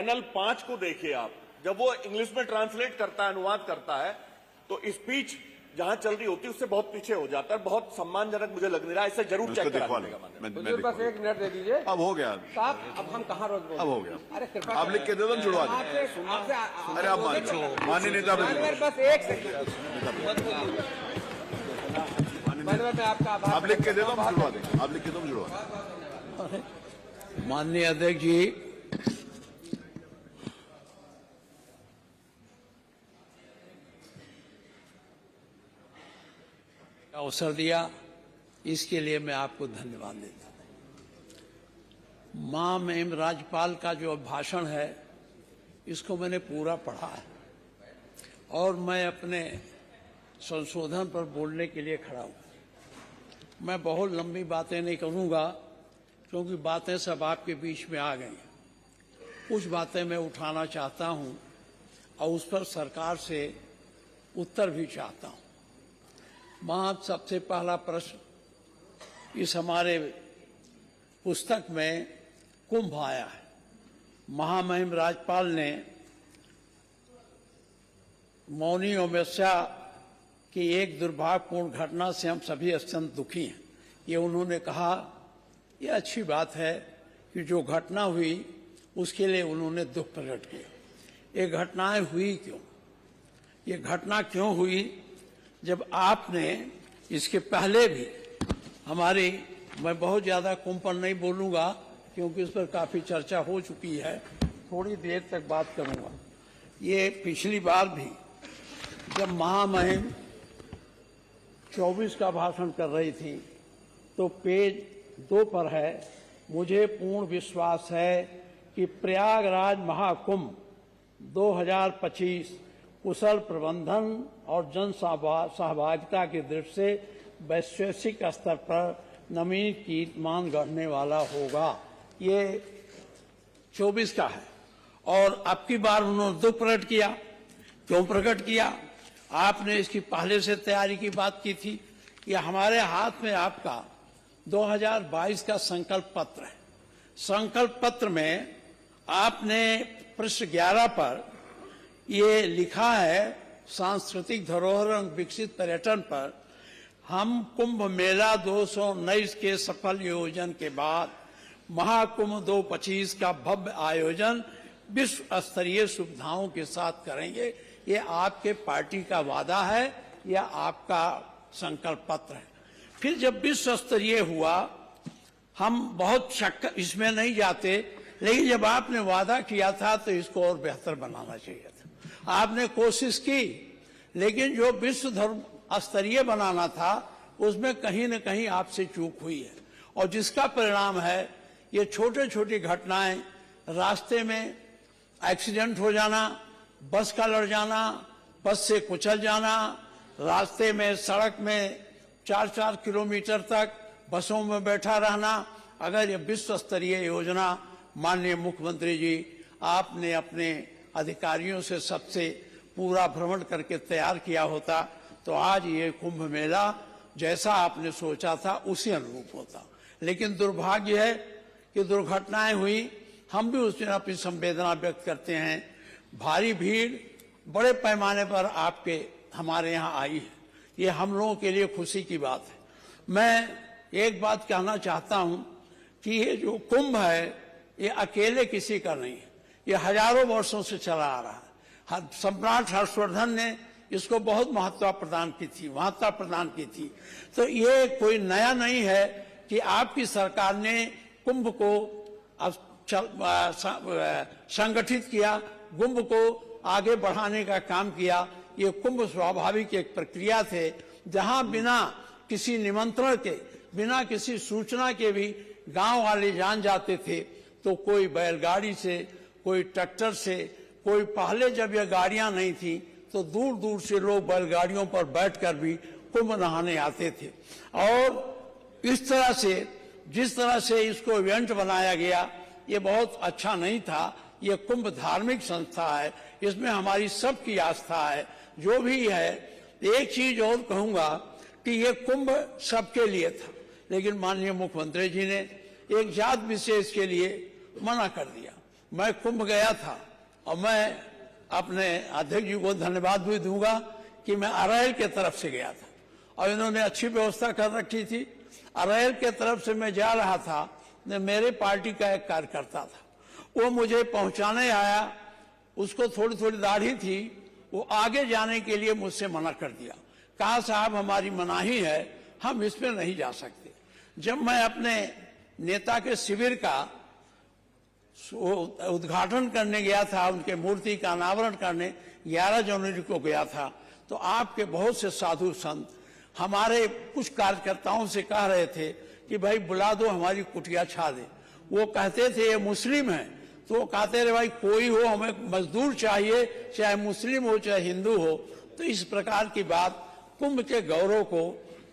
Channel 5 को देखिए आप, जब वो इंग्लिश में ट्रांसलेट करता है, अनुवाद करता है, तो स्पीच जहां चल रही होती है उससे बहुत पीछे हो जाता है। बहुत सम्मानजनक मुझे लग नहीं रहा है, इसे जरूर चेक करा लीजिएगा। बस एक मिनट दे दीजिए। अब हो गया साहब, अब हम कहाँ रोज बोलते? अब हो गया। अरे कृपा आप लिख के दे दो, हम जुड़वा देंगे। अरे आप माननीय नेता, बस एक सेकंड, मैं आपका आभार। आप लिख के दे दो, हम जुड़वा देंगे। आप लिख के दो, हम जुड़वा देंगे। माननीय अध्यक्ष जी, अवसर दिया, इसके लिए मैं आपको धन्यवाद देता हूँ। माननीय राज्यपाल का जो भाषण है, इसको मैंने पूरा पढ़ा है और मैं अपने संशोधन पर बोलने के लिए खड़ा हूँ। मैं बहुत लंबी बातें नहीं करूँगा क्योंकि बातें सब आपके बीच में आ गई। कुछ बातें मैं उठाना चाहता हूँ और उस पर सरकार से उत्तर भी चाहता हूँ। सबसे पहला प्रश्न, इस हमारे पुस्तक में कुंभ आया है। महामहिम राज्यपाल ने मौनी अमावस्या की एक दुर्भाग्यपूर्ण घटना से हम सभी अत्यंत दुखी हैं। ये उन्होंने कहा, ये अच्छी बात है कि जो घटना हुई उसके लिए उन्होंने दुख प्रकट किया। ये घटनाएं हुई क्यों? ये घटना क्यों हुई? जब आपने इसके पहले भी मैं बहुत ज़्यादा कुंभ पर नहीं बोलूँगा क्योंकि इस पर काफ़ी चर्चा हो चुकी है, थोड़ी देर तक बात करूँगा। ये पिछली बार भी जब महामहिम 24 का भाषण कर रही थी तो पेज 2 पर है, मुझे पूर्ण विश्वास है कि प्रयागराज महाकुंभ 2025 कुशल प्रबंधन और जन सहभागिता की दृष्टि से वैश्विक स्तर पर नवीन कीर्तिमान गढ़ने वाला होगा। ये 24 का है और अब की बार उन्होंने दुख प्रकट किया। क्यों प्रकट किया? आपने इसकी पहले से तैयारी की बात की थी। ये हमारे हाथ में आपका 2022 का संकल्प पत्र है। संकल्प पत्र में आपने पृष्ठ 11 पर ये लिखा है, सांस्कृतिक धरोहर एवं विकसित पर्यटन पर हम कुंभ मेला 219 के सफल आयोजन के बाद महाकुंभ 2025 का भव्य आयोजन विश्व स्तरीय सुविधाओं के साथ करेंगे। ये आपके पार्टी का वादा है या आपका संकल्प पत्र है। फिर जब विश्व स्तरीय हुआ, हम बहुत शक इसमें नहीं जाते, लेकिन जब आपने वादा किया था तो इसको और बेहतर बनाना चाहिए था। आपने कोशिश की, लेकिन जो विश्व धर्म स्तरीय बनाना था उसमें कहीं न कहीं आपसे चूक हुई है और जिसका परिणाम है ये छोटे छोटी घटनाएं, रास्ते में एक्सीडेंट हो जाना, बस का लड़ जाना, बस से कुचल जाना, रास्ते में सड़क में 4-4 किलोमीटर तक बसों में बैठा रहना। अगर ये विश्व स्तरीय योजना माननीय मुख्यमंत्री जी आपने अपने अधिकारियों से सबसे पूरा भ्रमण करके तैयार किया होता तो आज ये कुंभ मेला जैसा आपने सोचा था उसी अनुरूप होता। लेकिन दुर्भाग्य है कि दुर्घटनाएं हुई, हम भी उसमें अपनी संवेदना व्यक्त करते हैं। भारी भीड़ बड़े पैमाने पर हमारे यहाँ आई है, ये हम लोगों के लिए खुशी की बात है। मैं एक बात कहना चाहता हूँ कि ये जो कुंभ है ये अकेले किसी का नहीं है, ये हजारों वर्षों से चला आ रहा है। सम्राट हर्षवर्धन ने इसको बहुत महत्ता प्रदान की थी। तो ये कोई नया नहीं है कि आपकी सरकार ने कुंभ को संगठित किया, कुंभ को आगे बढ़ाने का काम किया। ये कुंभ स्वाभाविक एक प्रक्रिया थे जहां बिना किसी निमंत्रण के, बिना किसी सूचना के भी गांव वाले जान जाते थे। तो कोई बैलगाड़ी से, कोई ट्रैक्टर से, कोई पहले जब ये गाड़ियां नहीं थी तो दूर दूर से लोग बैलगाड़ियों पर बैठकर भी कुंभ नहाने आते थे। और इस तरह से, जिस तरह से इसको इवेंट बनाया गया, ये बहुत अच्छा नहीं था। ये कुंभ धार्मिक संस्था है, इसमें हमारी सबकी आस्था है। जो भी है, एक चीज और कहूंगा कि ये कुंभ सबके लिए था, लेकिन माननीय मुख्यमंत्री जी ने एक जात विशेष के लिए मना कर दिया। मैं कुंभ गया था और मैं अपने अध्यक्ष जी को धन्यवाद भी दूंगा कि मैं अरैल के तरफ से गया था और इन्होंने अच्छी व्यवस्था कर रखी थी। अरैल के तरफ से मैं जा रहा था, मेरे पार्टी का एक कार्यकर्ता था, वो मुझे पहुंचाने आया, उसको थोड़ी थोड़ी दाढ़ी थी, वो आगे जाने के लिए मुझसे मना कर दिया, कहा साहब हमारी मनाही है, हम इसमें नहीं जा सकते। जब मैं अपने नेता के शिविर का उद्घाटन करने गया था, उनके मूर्ति का अनावरण करने 11 जनवरी को गया था, तो आपके बहुत से साधु संत हमारे कुछ कार्यकर्ताओं से कह रहे थे कि भाई बुला दो, हमारी कुटिया छा दे। वो कहते थे ये मुस्लिम है, तो वो कहते रहे भाई कोई हो, हमें मजदूर चाहिए, चाहे मुस्लिम हो चाहे हिंदू हो। तो इस प्रकार की बात कुंभ के गौरव को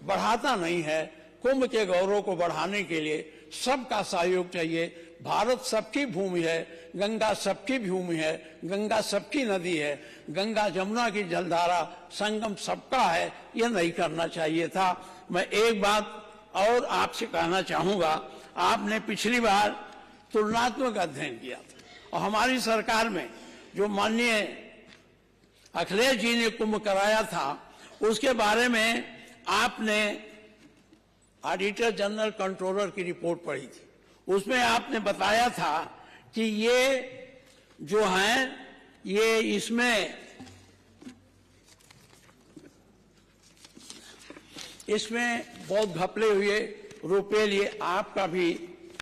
बढ़ाता नहीं है। कुंभ के गौरव को बढ़ाने के लिए सबका सहयोग चाहिए। भारत सबकी भूमि है, गंगा सबकी भूमि है, गंगा सबकी नदी है, गंगा जमुना की जलधारा संगम सबका है, यह नहीं करना चाहिए था। मैं एक बात और आपसे कहना चाहूंगा, आपने पिछली बार तुलनात्मक अध्ययन किया था और हमारी सरकार में जो माननीय अखिलेश जी ने कुंभ कराया था, उसके बारे में आपने ऑडिटर जनरल कंट्रोलर की रिपोर्ट पढ़ी थी। उसमें आपने बताया था कि ये जो हैं ये इसमें बहुत घपले हुए रुपए लिए, आपका भी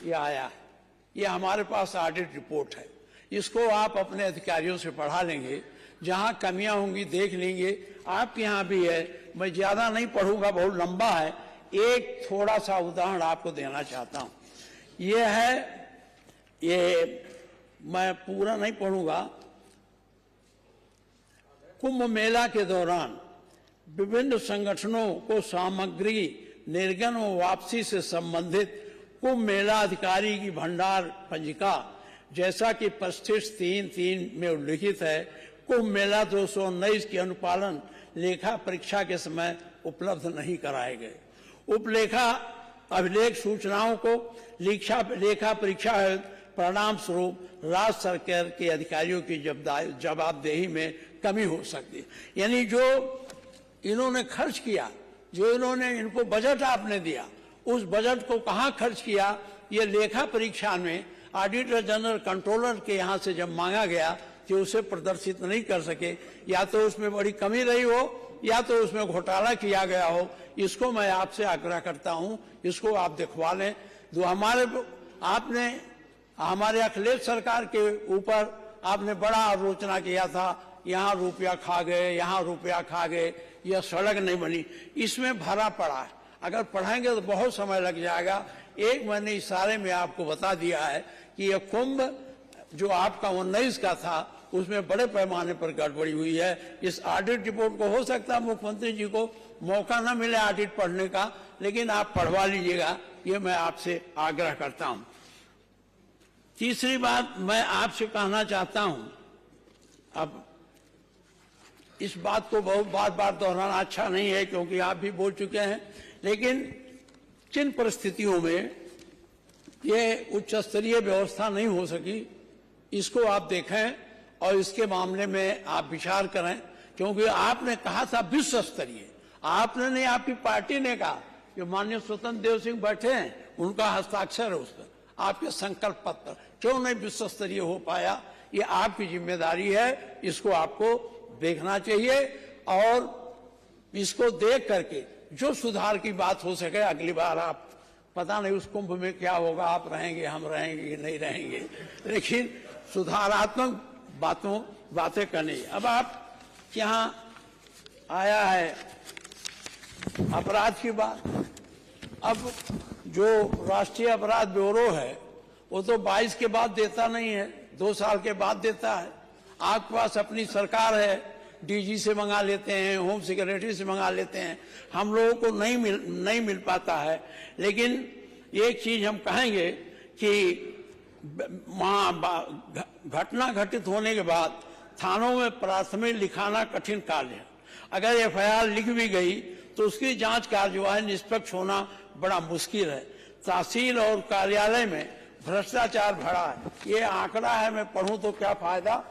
ये आया है। ये हमारे पास ऑडिट रिपोर्ट है, इसको आप अपने अधिकारियों से पढ़ा लेंगे, जहां कमियां होंगी देख लेंगे। आपके यहाँ भी है, मैं ज्यादा नहीं पढ़ूंगा, बहुत लंबा है। एक थोड़ा सा उदाहरण आपको देना चाहता हूं। ये है, ये मैं पूरा नहीं पढ़ूंगा। कुंभ मेला के दौरान विभिन्न संगठनों को सामग्री निर्गम व वापसी से संबंधित कुंभ मेला अधिकारी की भंडार पंजिका, जैसा कि परिशिष्ट 3.3 में उल्लिखित है, कुंभ मेला 219 के अनुपालन लेखा परीक्षा के समय उपलब्ध नहीं कराए गए। उपलेखा अभिलेख सूचनाओं को लेखा परीक्षा परिणाम स्वरूप राज्य सरकार के अधिकारियों की जवाबदेही में कमी हो सकती है। यानी जो इन्होंने खर्च किया, जो इन्होंने इनको बजट आपने दिया, उस बजट को कहाँ खर्च किया, ये लेखा परीक्षा में ऑडिटर जनरल कंट्रोलर के यहाँ से जब मांगा गया कि उसे प्रदर्शित नहीं कर सके, या तो उसमें बड़ी कमी रही हो या तो उसमें घोटाला किया गया हो। इसको मैं आपसे आग्रह करता हूं, इसको आप दिखवा लें। जो आपने हमारे अखिलेश सरकार के ऊपर आपने बड़ा आलोचना किया था, यहाँ रुपया खा गए, यहाँ रुपया खा गए, यह सड़क नहीं बनी, इसमें भरा पड़ा है। अगर पढ़ाएंगे तो बहुत समय लग जाएगा। एक मैंने इशारे में आपको बता दिया है कि यह कुंभ जो आपका 19 का था, उसमें बड़े पैमाने पर गड़बड़ी हुई है। इस ऑडिट रिपोर्ट को हो सकता है मुख्यमंत्री जी को मौका न मिले ऑडिट पढ़ने का, लेकिन आप पढ़वा लीजिएगा, ये मैं आपसे आग्रह करता हूं। तीसरी बात मैं आपसे कहना चाहता हूं, अब इस बात को बहुत बार दोहराना अच्छा नहीं है क्योंकि आप भी बोल चुके हैं, लेकिन किन परिस्थितियों में ये उच्च स्तरीय व्यवस्था नहीं हो सकी, इसको आप देखें और इसके मामले में आप विचार करें। क्योंकि आपने कहा था विश्व स्तरीय, आपने नहीं, आपकी पार्टी ने कहा कि माननीय स्वतंत्र देव सिंह बैठे हैं, उनका हस्ताक्षर है उस पर, आपके संकल्प पत्र पर, क्यों नहीं विश्व स्तरीय हो पाया? ये आपकी जिम्मेदारी है, इसको आपको देखना चाहिए और इसको देख करके जो सुधार की बात हो सके अगली बार आप, पता नहीं उस कुंभ में क्या होगा, आप रहेंगे, हम रहेंगे कि नहीं रहेंगे, लेकिन सुधारात्मक बातें करनी। अब आप यहाँ आया है अपराध की बात। अब जो राष्ट्रीय अपराध ब्यूरो है वो तो 22 के बाद देता नहीं है, 2 साल के बाद देता है। आपके पास अपनी सरकार है, डीजी से मंगा लेते हैं, होम सिक्योरिटी से मंगा लेते हैं, हम लोगों को नहीं मिल पाता है। लेकिन एक चीज हम कहेंगे कि घटना घटित होने के बाद थानों में प्राथमिक लिखाना कठिन कार्य है। अगर एफआईआर लिख भी गई तो उसकी जांच कार्यवाही निष्पक्ष होना बड़ा मुश्किल है। तहसील और कार्यालय में भ्रष्टाचार भरा है। ये आंकड़ा है, मैं पढ़ूं तो क्या फायदा।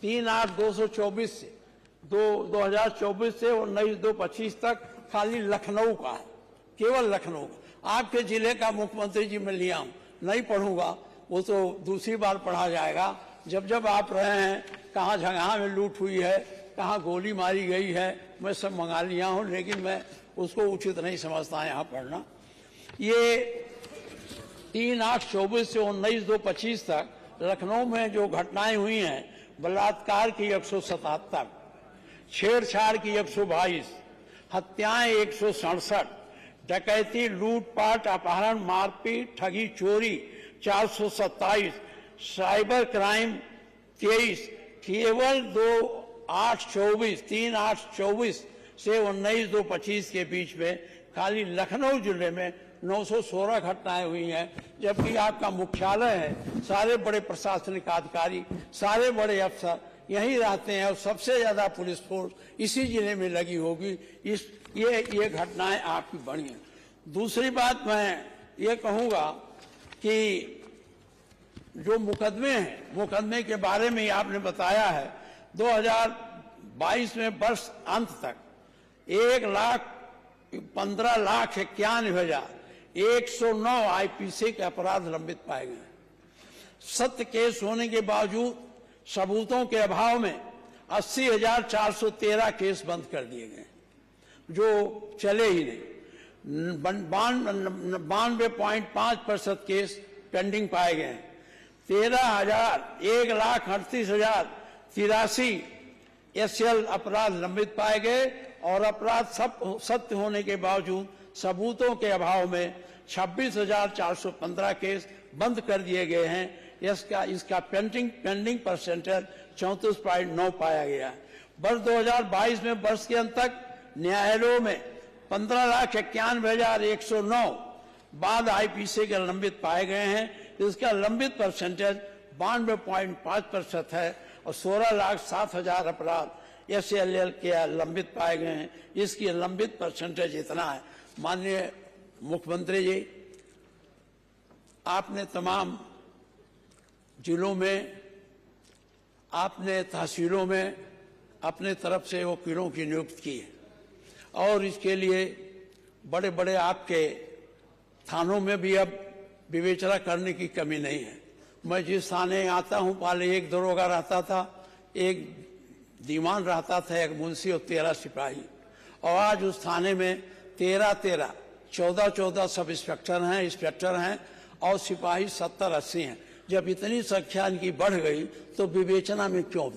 3/8/2024 से 2024 से 19/2/25 तक खाली लखनऊ का है, केवल लखनऊ का। आपके जिले का मुख्यमंत्री जी मैं लिया हूं, नहीं पढ़ूंगा, वो तो दूसरी बार पढ़ा जाएगा। जब जब आप रहे हैं, कहाँ जगह में लूट हुई है, कहाँ गोली मारी गई है, मैं सब मंगा लिया हूं, लेकिन मैं उसको उचित नहीं समझता यहाँ पढ़ना। ये 3/8/24 से 19/2/25 तक लखनऊ में जो घटनाएं हुई हैं, बलात्कार की 177, छेड़छाड़ की 122, हत्याएं 167, डकैती, लूटपाट, अपहरण, मारपीट, ठगी, चोरी 427, साइबर क्राइम 23, केवल 3/8/24 से 19/2/25 के बीच में खाली लखनऊ जिले में 916 घटनाएं हुई हैं। जबकि आपका मुख्यालय है, सारे बड़े प्रशासनिक अधिकारी, सारे बड़े अफसर यहीं रहते हैं और सबसे ज्यादा पुलिस फोर्स इसी जिले में लगी होगी। ये घटनाएं आपकी बढ़ी हैं। दूसरी बात मैं ये कहूंगा कि जो मुकदमे हैं, मुकदमे के बारे में आपने बताया है, 2022 में वर्ष अंत तक 1,15,91,109 आईपीसी के अपराध लंबित पाए गए। सत्य केस होने के बावजूद सबूतों के अभाव में 80,413 केस बंद कर दिए गए, जो चले ही नहीं। 92.5% केस पेंडिंग पाए गए हैं। 1,38,083 एसएल अपराध लंबित पाए गए और अपराध सब सत्य होने के बावजूद सबूतों के अभाव में 26,415 केस बंद कर दिए गए हैं। इसका पेंडिंग परसेंटेज 34.9 पाया गया है। वर्ष 2022 में वर्ष के अंत तक न्यायालयों में 15,91,109 बाद आईपीसी के लंबित पाए गए हैं। इसका लंबित परसेंटेज 92.5% है और 16,07,000 अपराध एसएलएल के लंबित पाए गए हैं। इसकी लंबित परसेंटेज इतना है। माननीय मुख्यमंत्री जी, आपने तमाम जिलों में, आपने तहसीलों में अपने तरफ से वकीलों की नियुक्ति की है और इसके लिए बड़े बड़े आपके थानों में भी अब विवेचना करने की कमी नहीं है। मैं जिस थाने आता हूं, पहले एक दरोगा रहता था, एक दीवान रहता था, एक मुंशी और 13 सिपाही, और आज उस थाने में 14 सब इंस्पेक्टर हैं और सिपाही 70-80 हैं। जब इतनी संख्या इनकी बढ़ गई तो विवेचना में क्यों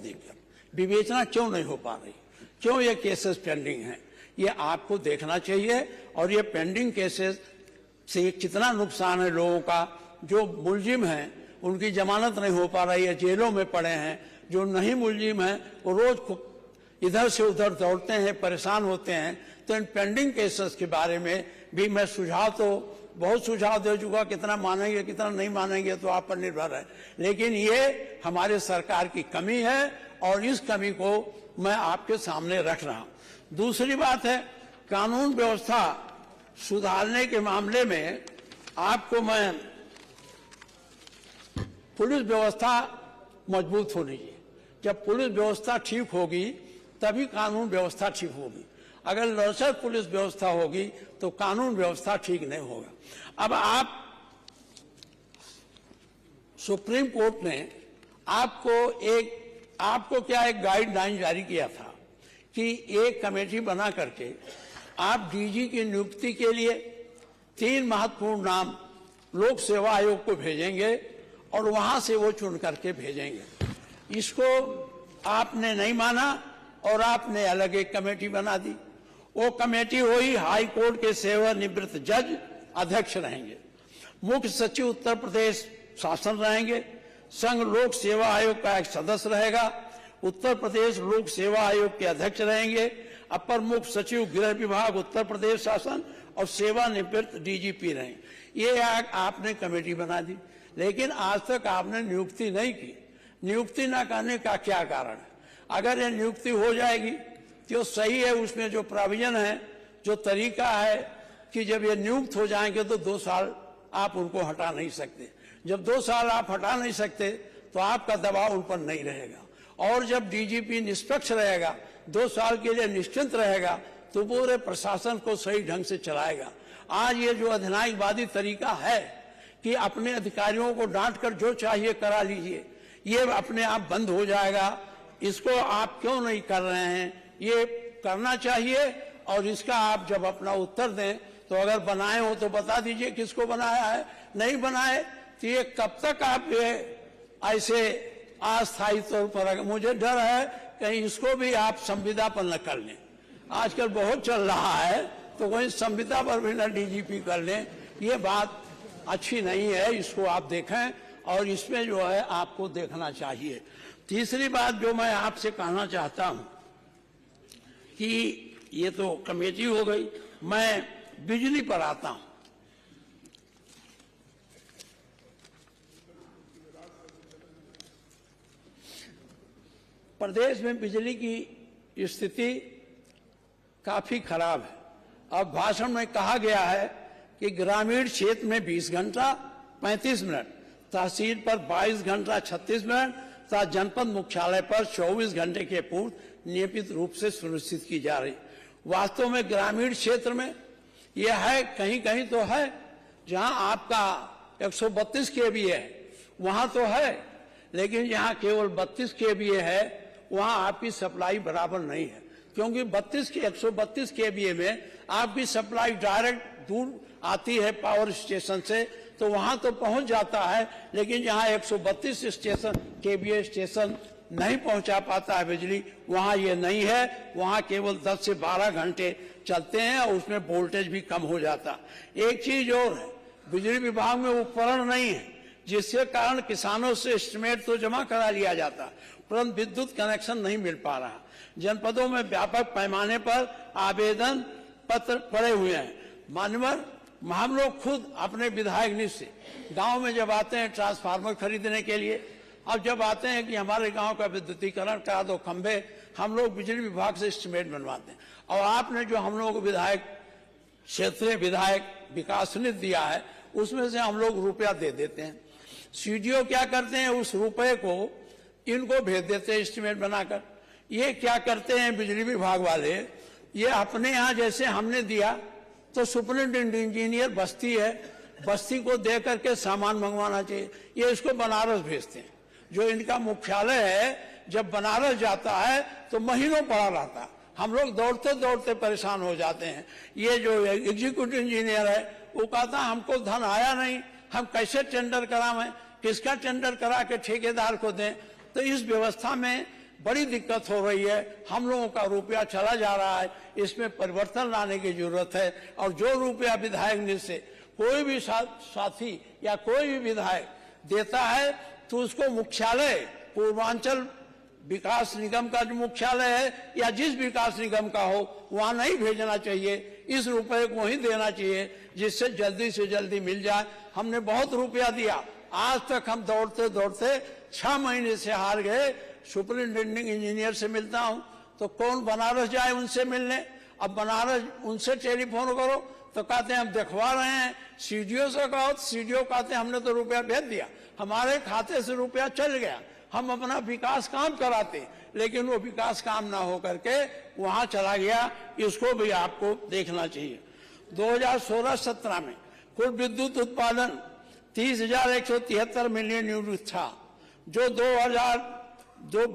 विवेचना क्यों नहीं हो पा रही, क्यों ये केसेस पेंडिंग हैं, ये आपको देखना चाहिए। और ये पेंडिंग केसेस से कितना नुकसान है लोगों का। जो मुलजिम हैं उनकी जमानत नहीं हो पा रही है, जेलों में पड़े हैं। जो नहीं मुलजिम हैं वो रोज इधर से उधर दौड़ते हैं, परेशान होते हैं। तो इन पेंडिंग केसेस के बारे में भी मैं बहुत सुझाव दे चुका। कितना मानेंगे कितना नहीं मानेंगे तो आप पर निर्भर है, लेकिन ये हमारे सरकार की कमी है और इस कमी को मैं आपके सामने रख रहा हूं। दूसरी बात है, कानून व्यवस्था सुधारने के मामले में आपको मैं, पुलिस व्यवस्था मजबूत होनी चाहिए। जब पुलिस व्यवस्था ठीक होगी तभी कानून व्यवस्था ठीक होगी। अगर लचर पुलिस व्यवस्था होगी तो कानून व्यवस्था ठीक नहीं होगा। अब सुप्रीम कोर्ट ने आपको एक गाइडलाइन जारी किया था कि एक कमेटी बना करके आप डीजी की नियुक्ति के लिए 3 महत्वपूर्ण नाम लोक सेवा आयोग को भेजेंगे और वहां से वो चुन करके भेजेंगे। इसको आपने नहीं माना और आपने अलग एक कमेटी बना दी। वो कमेटी हुई हाई कोर्ट के सेवानिवृत्त जज अध्यक्ष रहेंगे, मुख्य सचिव उत्तर प्रदेश शासन रहेंगे, संघ लोक सेवा आयोग का एक सदस्य रहेगा, उत्तर प्रदेश लोक सेवा आयोग के अध्यक्ष रहेंगे, अपर मुख्य सचिव गृह विभाग उत्तर प्रदेश शासन और सेवानिवृत्त डीजीपी रहेंगे। ये आपने कमेटी बना दी, लेकिन आज तक आपने नियुक्ति नहीं की। नियुक्ति न करने का क्या कारण है? अगर ये नियुक्ति हो जाएगी तो सही है, उसमें जो प्रोविजन है, जो तरीका है कि जब ये नियुक्त हो जाएंगे तो 2 साल आप उनको हटा नहीं सकते। जब 2 साल आप हटा नहीं सकते तो आपका दबाव उन पर नहीं रहेगा। और जब डीजीपी निष्पक्ष रहेगा, 2 साल के लिए निश्चिंत रहेगा, तो पूरे प्रशासन को सही ढंग से चलाएगा। आज ये जो अधिनायकवादी तरीका है कि अपने अधिकारियों को डांट कर जो चाहिए करा लीजिए, ये अपने आप बंद हो जाएगा। इसको आप क्यों नहीं कर रहे हैं? ये करना चाहिए। और इसका आप जब अपना उत्तर दें तो अगर बनाए हो तो बता दीजिए किसको बनाया है, नहीं बनाए तो ये कब तक आप ये ऐसे अस्थायी तौर पर, मुझे डर है कहीं इसको भी आप संविदा पर न कर लें। आजकल बहुत चल रहा है, तो कोई संविदा पर भी न डीजीपी कर लें। ये बात अच्छी नहीं है, इसको आप देखें और इसमें जो है आपको देखना चाहिए। तीसरी बात जो मैं आपसे कहना चाहता हूं कि ये तो कमेटी हो गई, मैं बिजली पर आता हूं। प्रदेश में बिजली की स्थिति काफी खराब है। अब भाषण में कहा गया है कि ग्रामीण क्षेत्र में 20 घंटा 35 मिनट, तहसील पर 22 घंटा 36 मिनट तथा जनपद मुख्यालय पर 24 घंटे की पूर्ति नियमित रूप से सुनिश्चित की जा रही। वास्तव में ग्रामीण क्षेत्र में यह है, कहीं कहीं तो है जहां आपका 132 kVA है वहां तो है, लेकिन जहां केवल 32 kVA है वहां आपकी सप्लाई बराबर नहीं है, क्योंकि 132 kVA में आपकी सप्लाई डायरेक्ट दूर आती है पावर स्टेशन से, तो वहां तो पहुंच जाता है, लेकिन जहां 132 kVA स्टेशन नहीं पहुंचा पाता है बिजली, वहां ये नहीं है। वहां केवल 10 से 12 घंटे चलते हैं और उसमें वोल्टेज भी कम हो जाता। एक चीज और है, बिजली विभाग में उपकरण नहीं है, जिसके कारण किसानों से एस्टीमेट तो जमा करा लिया जाता, परंतु विद्युत कनेक्शन नहीं मिल पा रहा। जनपदों में व्यापक पैमाने पर आवेदन पत्र पड़े हुए हैं। मान्यवर, हम लोग खुद अपने विधायक निधि से गांव में जब आते हैं ट्रांसफार्मर खरीदने के लिए, अब जब आते हैं कि हमारे गांव का विद्युतीकरण करा दो खंभे, हम लोग बिजली विभाग से एस्टीमेट बनवाते हैं। और आपने जो हम लोगों को विधायक क्षेत्रीय विधायक विकास निधि दिया है, उसमें से हम लोग रुपया दे देते हैं। सीडीओ क्या करते हैं, उस रुपए को इनको भेज देते हैं एस्टीमेट बनाकर। ये क्या करते हैं बिजली विभाग वाले, ये अपने यहाँ जैसे हमने दिया तो सुपरिटेंडेंट इंजीनियर बस्ती है, बस्ती को दे करके सामान मंगवाना चाहिए, ये इसको बनारस भेजते हैं। जो इनका मुख्यालय है जब बनारस जाता है तो महीनों पड़ा रहता है, हम लोग दौड़ते दौड़ते परेशान हो जाते हैं। ये जो एग्जीक्यूटिव इंजीनियर है वो कहता हमको धन आया नहीं, हम कैसे टेंडर करावें, किसका टेंडर करा के ठेकेदार को दें। तो इस व्यवस्था में बड़ी दिक्कत हो रही है, हम लोगों का रुपया चला जा रहा है, इसमें परिवर्तन लाने की जरूरत है। और जो रुपया विधायक निधि से कोई भी साथी या कोई भी विधायक देता है तो उसको मुख्यालय, पूर्वांचल विकास निगम का जो मुख्यालय है या जिस विकास निगम का हो, वहां नहीं भेजना चाहिए, इस रुपए को वहीं देना चाहिए जिससे जल्दी से जल्दी मिल जाए। हमने बहुत रुपया दिया, आज तक हम दौड़ते दौड़ते 6 महीने से हार गए। सुपरिटेंडिंग इंजीनियर से मिलता हूं तो कौन बनारस जाए उनसे मिलने, अब बनारस उनसे टेलीफोन करो तो कहते हैं हम दिखवा रहे हैं। सीडीओ से कहो तो सीडीओ कहते हैं हमने तो रुपया भेज दिया, हमारे खाते से रुपया चल गया, हम अपना विकास काम कराते, लेकिन वो विकास काम ना हो करके वहां चला गया। इसको भी आपको देखना चाहिए। 2016-17 में कुल विद्युत उत्पादन 30,173 मिलियन यूनिट था, जो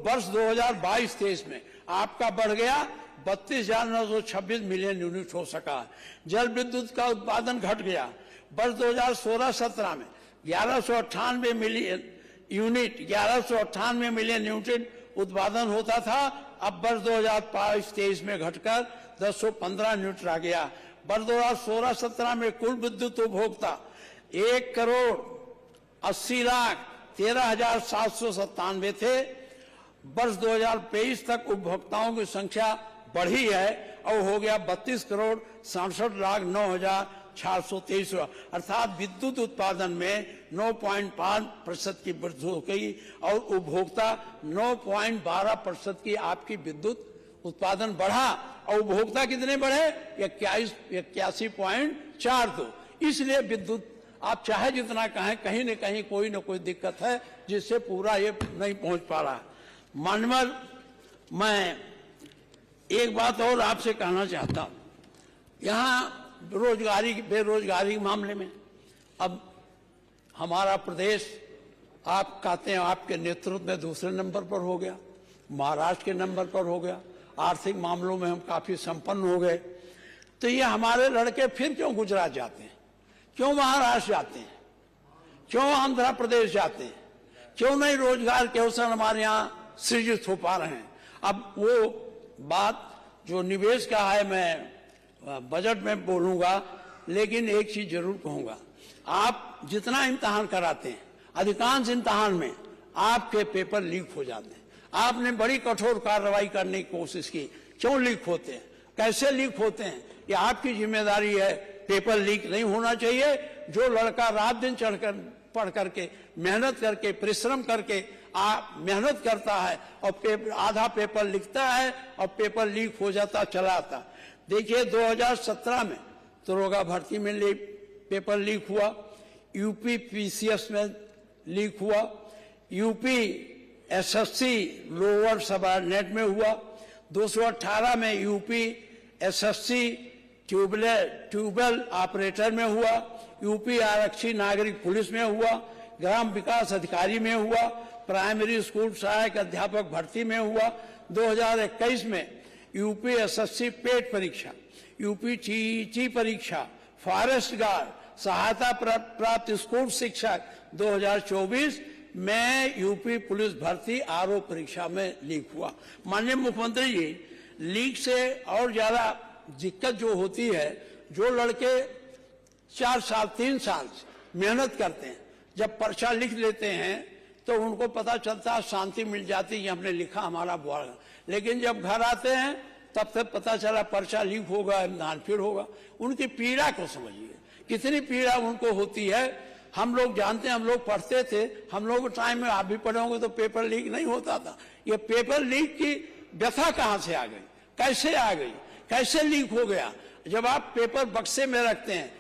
वर्ष 2022-23 में आपका बढ़ गया 32,926 मिलियन यूनिट हो सका। जल विद्युत का उत्पादन घट गया, वर्ष 2016-17 में 1198 मिलियन यूनिट उत्पादन होता था, अब वर्ष 2022-23 में घटकर 1015 यूनिट रह गया। वर्ष 2016-17 में कुल विद्युत उपभोक्ता 1,80,13,797 थे। वर्ष 2023 तक उपभोक्ताओं की संख्या बढ़ी है और हो गया 32,67,09,423, अर्थात विद्युत उत्पादन में 9.5% की वृद्धि हो गई और उपभोक्ता 9.12% की आपकी विद्युत उत्पादन बढ़ा। और उपभोक्ता कितने बढ़े? 81.42। इसलिए विद्युत आप चाहे जितना कहें, कहीं न कहीं कोई न कोई दिक्कत है जिससे पूरा ये नहीं पहुंच पा रहा। मानवर, मैं एक बात और आपसे कहना चाहता हूं, यहाँ बेरोजगारी के मामले में अब हमारा प्रदेश, आप कहते हैं आपके नेतृत्व में दूसरे नंबर पर हो गया, महाराष्ट्र के नंबर पर हो गया, आर्थिक मामलों में हम काफी संपन्न हो गए। तो ये हमारे लड़के फिर क्यों गुजरात जाते हैं, क्यों महाराष्ट्र जाते हैं, क्यों आंध्र प्रदेश जाते हैं, क्यों नहीं रोजगार के अवसर हमारे यहाँ सृजित हो पा रहे हैं। अब वो बात जो निवेश का है मैं बजट में बोलूंगा, लेकिन एक चीज जरूर कहूंगा, आप जितना इम्तहान कराते हैं, अधिकांश इम्तहान में आपके पेपर लीक हो जाते हैं। आपने बड़ी कठोर कार्रवाई करने की कोशिश की, क्यों लीक होते हैं, कैसे लीक होते हैं, ये आपकी जिम्मेदारी है। पेपर लीक नहीं होना चाहिए। जो लड़का रात दिन चढ़कर पढ़ करके मेहनत करके परिश्रम करके मेहनत करता है और आधा पेपर लिखता है और पेपर लीक हो जाता चला आता। देखिए 2017 में दरोगा भर्ती में पेपर लीक हुआ, यूपी पीसीएस में लीक हुआ, यूपी एसएससी लोअर सबऑर्डिनेट में हुआ, 218 में यूपी एसएससी ट्यूबवेल ऑपरेटर में हुआ, यूपी आरक्षी नागरिक पुलिस में हुआ, ग्राम विकास अधिकारी में हुआ, प्राइमरी स्कूल सहायक अध्यापक भर्ती में हुआ। 2021 में यूपी एसएससी पेट परीक्षा, यूपी ची परीक्षा, फॉरेस्ट गार्ड, सहायता प्राप्त स्कूल शिक्षक। 2024 में यूपी पुलिस भर्ती आरओ परीक्षा में लीक हुआ। माननीय मुख्यमंत्री जी, लीक से और ज्यादा दिक्कत जो होती है, जो लड़के 4 साल 3 साल मेहनत करते हैं, जब पर्चा लिख लेते हैं तो उनको पता चलता है, शांति मिल जाती है, हमने लिखा हमारा बुआ। लेकिन जब घर आते हैं तब तक पता चला पर्चा लीक होगा, इम्तिहान फिर होगा। उनकी पीड़ा को समझिए, कितनी पीड़ा उनको होती है। हम लोग जानते हैं, हम लोग पढ़ते थे, हम लोग टाइम में आप भी पढ़े होंगे तो पेपर लीक नहीं होता था। ये पेपर लीक की व्यथा कहां से आ गई, कैसे आ गई, कैसे लीक हो गया। जब आप पेपर बक्से में रखते हैं,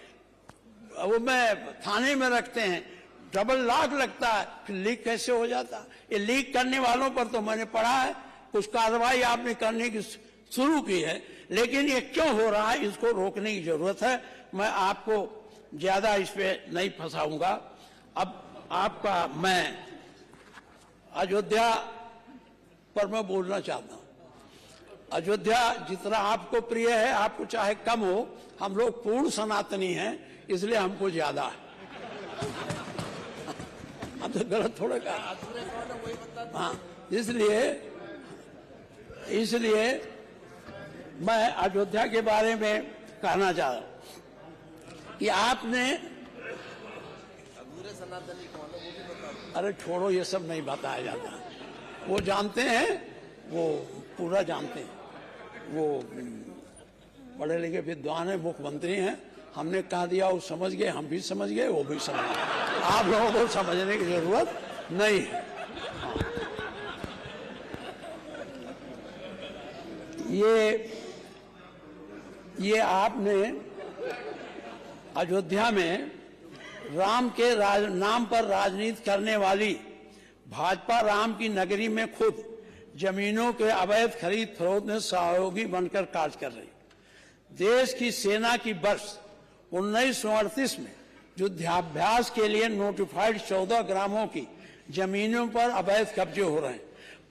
वो में थाने में रखते हैं, डबल लॉक लगता है, फिर लीक कैसे हो जाता। ये लीक करने वालों पर तो मैंने पढ़ा है, कुछ कार्रवाई आपने करने की शुरू की है, लेकिन ये क्यों हो रहा है, इसको रोकने की जरूरत है। मैं आपको ज्यादा इस पे नहीं फंसाऊंगा। अब आपका मैं अयोध्या पर मैं बोलना चाहता हूं। अयोध्या जितना आपको प्रिय है, आपको चाहे कम हो, हम लोग पूर्ण सनातनी हैं, इसलिए हमको ज्यादा है। अब तो गलत थोड़ा कहा, हाँ, इसलिए मैं अयोध्या के बारे में कहना चाह रहा हूं कि आपने, अरे छोड़ो, ये सब नहीं बताया जाता। वो जानते हैं, वो पूरा जानते हैं, वो पढ़े लिखे विद्वान है, मुख्यमंत्री हैं। हमने कह दिया वो समझ गए, हम भी समझ गए, वो भी समझ गए। आप लोगों को समझने की जरूरत नहीं है। ये आपने अयोध्या में राम के नाम पर राजनीति करने वाली भाजपा राम की नगरी में खुद जमीनों के अवैध खरीद फरोख्त में सहयोगी बनकर कार्य कर रही। देश की सेना की वर्ष 1938 में युद्धाभ्यास के लिए नोटिफाइड 14 ग्रामों की जमीनों पर अवैध कब्जे हो रहे हैं।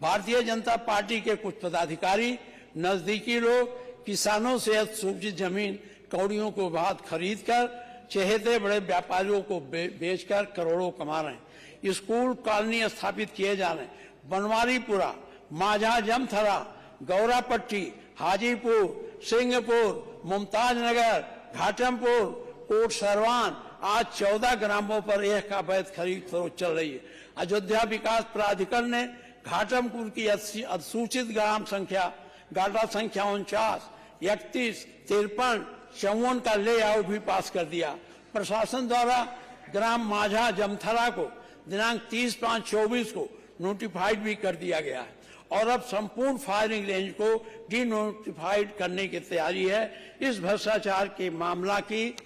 भारतीय जनता पार्टी के कुछ पदाधिकारी, नजदीकी लोग किसानों से सूचित जमीन कौड़ियों को बाद खरीद कर चहेते बड़े व्यापारियों को बेचकर करोड़ों कमा रहे हैं। स्कूल कॉलोनी स्थापित किए जा रहे हैं। बनवारीपुरा, माझा जमथरा, गौरापट्टी, हाजीपुर, सिंहपुर, मुमताज नगर, घाटमपुर, कोट सरवान, आज 14 ग्रामों पर एक का अवैध खरीद फरोख्त चल रही है। अयोध्या विकास प्राधिकरण ने घाटमपुर की अधिसूचित ग्राम संख्या गाटा संख्या 49, 31, 53, 54 का लेआउट भी पास कर दिया। प्रशासन द्वारा ग्राम माझा जमथरा को दिनांक 30/5/24 को नोटिफाइड भी कर दिया गया है और अब संपूर्ण फायरिंग रेंज को डी नोटिफाइड करने की तैयारी है। इस भ्रष्टाचार के मामला की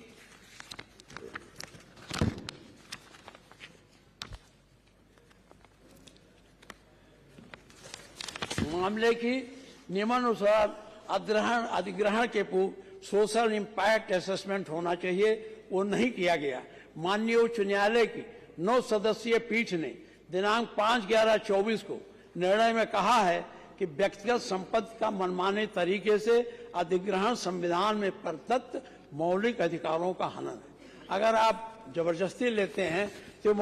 मामले की नियमानुसार अधिग्रहण के पूर्व सोशल इम्पैक्ट असेसमेंट होना चाहिए, वो नहीं किया गया। माननीय उच्च न्यायालय की 9 सदस्यीय पीठ ने दिनांक 5/11/24 को निर्णय में कहा है कि व्यक्तिगत संपत्ति का मनमाने तरीके से अधिग्रहण संविधान में प्रदत्त मौलिक अधिकारों का हनन है। अगर आप जबरदस्ती लेते हैं तो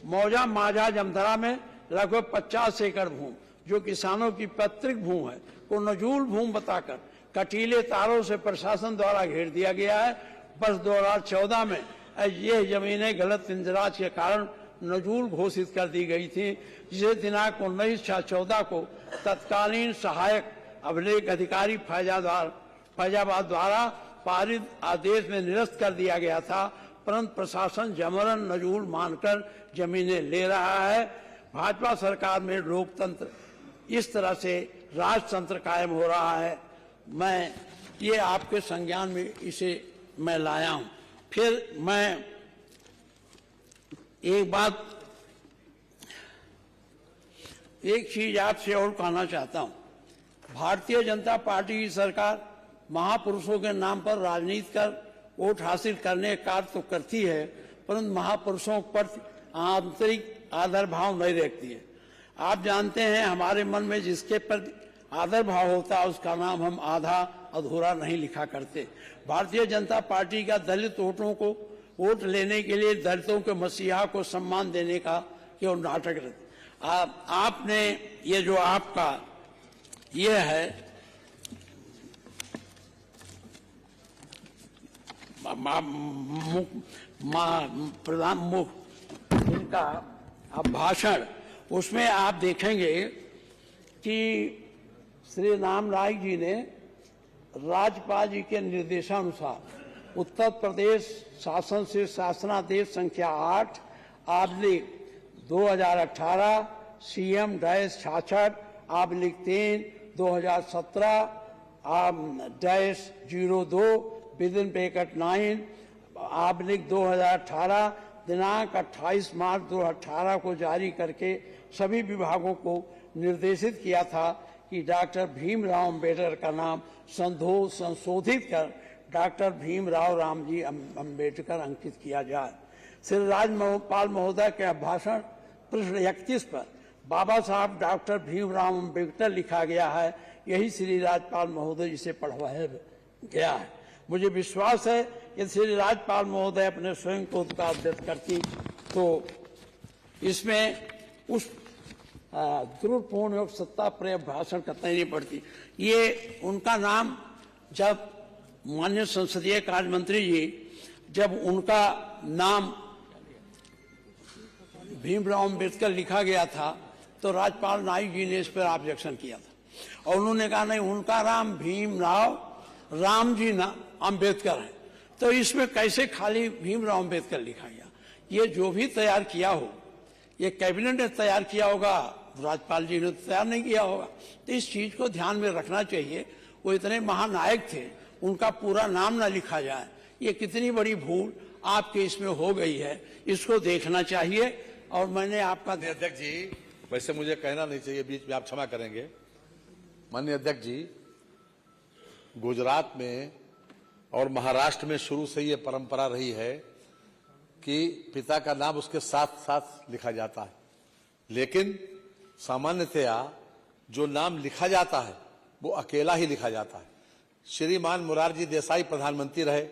मौजा माझा जमथरा में लगभग 50 एकड़ भूमि जो किसानों की पैतृक भूमि है को नजूल भूमि बताकर कटीले तारों से प्रशासन द्वारा घेर दिया गया है। वर्ष 2014 में ये जमीनें गलत इंदिराज के कारण नजूल घोषित कर दी गई थी, जिसे दिनांक 19/6/14 को तत्कालीन सहायक अभिलेख अधिकारी फैजाबाद द्वारा पारित आदेश में निरस्त कर दिया गया था, परंतु प्रशासन जबरन नजूल मानकर जमीनें ले रहा है। भाजपा सरकार में लोकतंत्र इस तरह से राजतंत्र कायम हो रहा है। मैं ये आपके संज्ञान में इसे मैं लाया हूं। फिर मैं एक चीज आपसे और कहना चाहता हूं। भारतीय जनता पार्टी की सरकार महापुरुषों के नाम पर राजनीति कर वोट हासिल करने का कार्य तो करती है, परंतु महापुरुषों पर आंतरिक आदर भाव नहीं रखती है। आप जानते हैं हमारे मन में जिसके पर आदर भाव होता है उसका नाम हम आधा अधूरा नहीं लिखा करते। भारतीय जनता पार्टी का दलित वोटों को वोट लेने के लिए दलितों के मसीहा को सम्मान देने का केवल नाटक रहता। आपने ये जो आपका ये है प्रधान इनका भाषण, उसमें आप देखेंगे कि श्री राम नाईक जी ने राज्यपाल जी के निर्देशानुसार उत्तर प्रदेश शासन से शासनादेश संख्या 8/2018 CM-66/3 2017-02 विदिन ब्रैकेट 9/2018 दिनांक 28 मार्च 2018 को जारी करके सभी विभागों को निर्देशित किया था कि डॉक्टर भीमराव अंबेडकर का नाम संशोधित कर डॉक्टर भीमराव रामजी अंबेडकर अंकित किया जाए। श्री राज्यपाल महोदय के अभिभाषण प्रश्न 31 पर बाबा साहब डॉक्टर भीमराव अंबेडकर लिखा गया है, यही श्री राज्यपाल महोदय जी से पढ़वाया गया है। मुझे विश्वास है कि श्री राज्यपाल महोदय अपने स्वयं को उद्गार व्यक्त करती तो इसमें उस द्रुतपूर्ण और सत्ता प्रिय भाषण करना ही नहीं पड़ती। ये उनका नाम जब माननीय संसदीय कार्य मंत्री जी जब उनका नाम भीमराव अंबेडकर लिखा गया था तो राज्यपाल नाईक जी ने इस पर ऑब्जेक्शन किया था और उन्होंने कहा नहीं, उनका नाम भीमराव रामजी अंबेडकर है, तो इसमें कैसे खाली भीमराव अंबेडकर लिखा गया। ये जो भी तैयार किया हो, ये कैबिनेट ने तैयार किया होगा, राज्यपाल जी ने तैयार नहीं किया होगा। तो इस चीज को ध्यान में रखना चाहिए। वो इतने महानायक थे, उनका पूरा नाम ना लिखा जाए, ये कितनी बड़ी भूल आपके इसमें हो गई है, इसको देखना चाहिए। और मैंने आपका अध्यक्ष जी, वैसे मुझे कहना नहीं चाहिए, बीच में आप क्षमा करेंगे। माननीय अध्यक्ष जी, गुजरात में और महाराष्ट्र में शुरू से ये परंपरा रही है कि पिता का नाम उसके साथ साथ लिखा जाता है, लेकिन सामान्यतया जो नाम लिखा जाता है वो अकेला ही लिखा जाता है। श्रीमान मोरारजी देसाई प्रधानमंत्री रहे,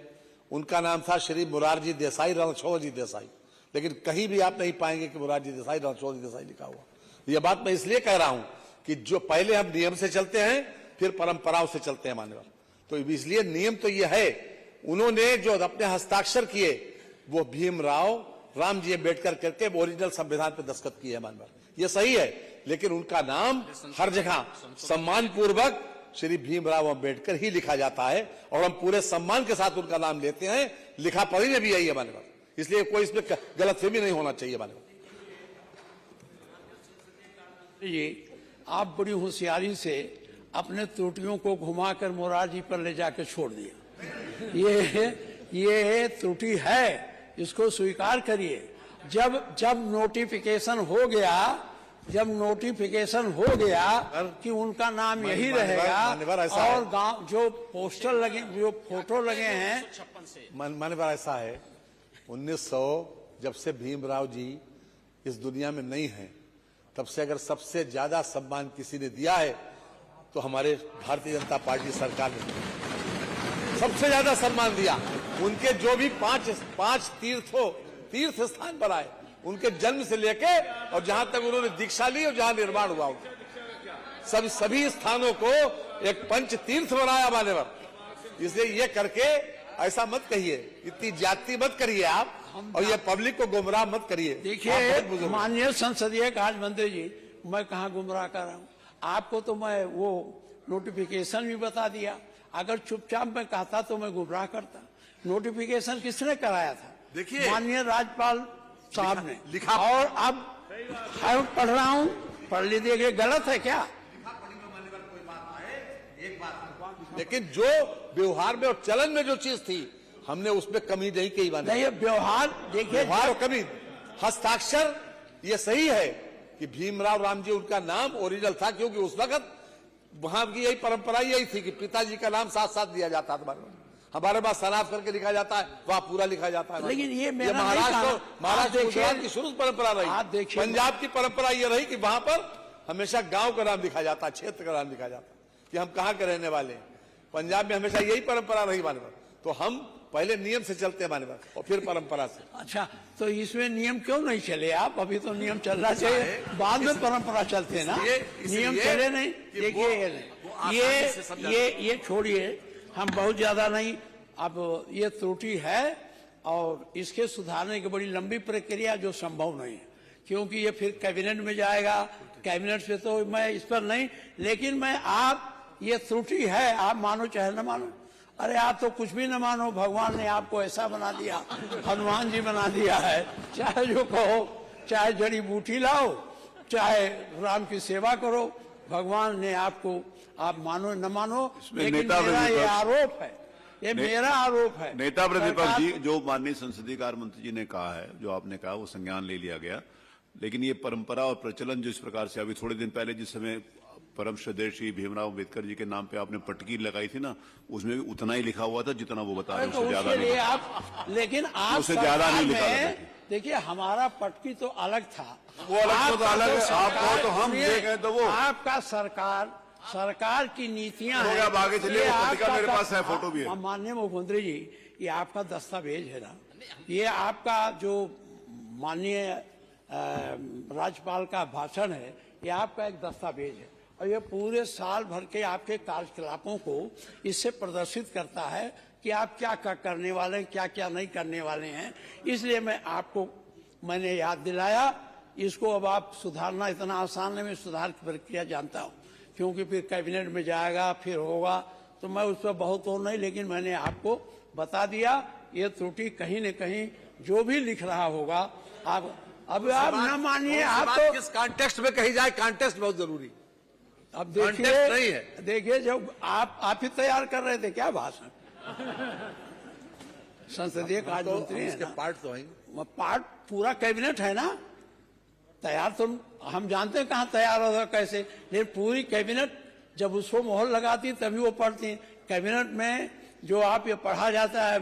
उनका नाम था श्री मोरारजी देसाई रणछोड़जी देसाई, लेकिन कहीं भी आप नहीं पाएंगे कि मोरारजी देसाई रणछोड़जी देसाई लिखा हुआ। यह बात मैं इसलिए कह रहा हूं कि जो पहले हम नियम से चलते हैं फिर परंपराओं से चलते हैं मान्यवर, तो इसलिए नियम तो यह है। उन्होंने जो अपने हस्ताक्षर किए वो भीमराव रामजी अंबेडकर करके ओरिजिनल संविधान पे दस्तखत किए हैं मान्यवर, ये सही है, लेकिन उनका नाम हर जगह सम्मान पूर्वक श्री भीमराव अंबेडकर ही लिखा जाता है और हम पूरे सम्मान के साथ उनका नाम लेते हैं। लिखा पढ़ी में भी यही है मान्यवर, इसलिए कोई इसमें गलतफहमी नहीं होना चाहिए मान्यवर। ये आप बड़ी होशियारी से अपने त्रुटियों को घुमाकर मोरारजी पर ले जाकर छोड़ दिया। ये त्रुटि है, इसको स्वीकार करिए। जब नोटिफिकेशन हो गया जब नोटिफिकेशन हो गया कि उनका नाम यही मान्यवर रहेगा ऐसा है। और गांव जो पोस्टर लगे, जो फोटो लगे हैं, माने बार ऐसा है 1900 जब से भीमराव जी इस दुनिया में नहीं है, तब से अगर सबसे ज्यादा सम्मान किसी ने दिया है तो हमारे भारतीय जनता पार्टी सरकार ने सबसे ज्यादा सम्मान दिया। उनके जो भी पांच तीर्थ स्थान पर आए, उनके जन्म से लेके और जहां तक उन्होंने दीक्षा ली और जहां निर्माण हुआ, सभी स्थानों को एक पंच तीर्थ बनाया मान्यवर। इसलिए ये करके ऐसा मत कहिए, इतनी ज्यादती मत करिए आप, और ये पब्लिक को गुमराह मत करिए। देखिए माननीय संसदीय कार्य मंत्री जी, मैं कहाँ गुमराह कर रहा हूँ? आपको तो मैं वो नोटिफिकेशन भी बता दिया। अगर चुपचाप मैं कहता तो मैं गुमराह करता। नोटिफिकेशन किसने कराया था? देखिए, माननीय राज्यपाल साहब ने लिखा। और अब मैं पढ़ रहा हूँ, पढ़ लीजिए, गलत है क्या? लेकिन जो व्यवहार में और चलन में जो चीज थी, हमने उसमें कमी नहीं की। नहीं, व्यवहार देखिए, व्यवहार और कमी, हस्ताक्षर ये सही है कि भीमराव राम जी उनका नाम ओरिजिनल था, क्योंकि उस वक्त वहां की यही परंपरा यही थी कि पिताजी का नाम साथ साथ दिया जाता था। हमारे पास सनाफ करके लिखा जाता है, वहां पूरा लिखा जाता है। लेकिन ये मेरा महाराष्ट्र गुजरात की शुरू परंपरा रही। पंजाब की परंपरा ये रही कि वहां पर हमेशा गांव का नाम लिखा जाता है, क्षेत्र का नाम लिखा जाता है कि हम कहाँ के रहने वाले हैं। पंजाब में हमेशा यही परंपरा रही मान्यवर। तो हम पहले नियम से चलते हैं मान्यवर, और फिर परंपरा से। अच्छा, तो इसमें नियम क्यों नहीं चले आप? अभी तो नियम चलना चाहिए, बाद में परंपरा चलते हैं ना, नियम चले नहीं। देखिए ये छोड़िए, हम बहुत ज्यादा नहीं, अब ये त्रुटि है और इसके सुधारने की बड़ी लंबी प्रक्रिया जो संभव नहीं है, क्योंकि ये फिर कैबिनेट में जाएगा। कैबिनेट से तो मैं इस पर नहीं, लेकिन मैं आप ये त्रुटि है, आप मानो चाहे न मानो। अरे आप तो कुछ भी न मानो, भगवान ने आपको ऐसा बना दिया, हनुमान जी बना दिया है। चाहे जो कहो, चाहे जड़ी बूटी लाओ, चाहे राम की सेवा करो, भगवान ने आपको, आप मानो न मानो, लेकिन मेरा ये आरोप है, ये मेरा आरोप है। नेता प्रतिपक्ष जी, जो माननीय संसदीय कार्य मंत्री जी ने कहा है, जो आपने कहा वो संज्ञान ले लिया गया, लेकिन ये परंपरा और प्रचलन जिस प्रकार से अभी थोड़े दिन पहले जिस समय परम श्रद्धेय श्री भीमराव अम्बेडकर जी के नाम पे आपने पटकी लगाई थी ना, उसमें भी उतना ही लिखा हुआ था जितना वो बता रहे हैं, उससे ज्यादा नहीं। आप लेकिन आप उससे ज्यादा नहीं लिखा था। देखिए, हमारा पटकी तो अलग था, वो अलग तो अलग है, आपको तो हम देखें तो वो आपका सरकार की नीतियां हैं। अब आगे चलिए, वो पत्रिका मेरे पास है, फोटो भी है। माननीय मुख्यमंत्री जी, ये आपका दस्तावेज है ना, ये आपका जो माननीय राज्यपाल का भाषण है, ये आपका एक दस्तावेज है, और ये पूरे साल भर के आपके कार्यकलापों को इससे प्रदर्शित करता है कि आप क्या क्या करने वाले हैं, क्या क्या नहीं करने वाले हैं। इसलिए मैंने याद दिलाया। इसको अब आप सुधारना इतना आसान नहीं, मैं सुधार की प्रक्रिया जानता हूँ, क्योंकि फिर कैबिनेट में जाएगा, फिर होगा, तो मैं उस पर बहुत और नहीं, लेकिन मैंने आपको बता दिया। ये त्रुटि कहीं न कहीं जो भी लिख रहा होगा, आप अब आप न मानिए, आप तो किस कॉन्टेक्स्ट में कही जाए, कॉन्टेक्स्ट बहुत जरूरी। अब देखिए, देखिए जब आप ही तैयार कर रहे थे क्या भाषण, संसदीय कार्य मंत्री है ना, पार्ट तो है, पार्ट पूरा कैबिनेट है ना तैयार। तो हम जानते हैं कहाँ तैयार होगा कैसे, लेकिन पूरी कैबिनेट जब उसको मोहर लगाती तभी वो पढ़ती है। कैबिनेट में जो आप ये पढ़ा जाता है,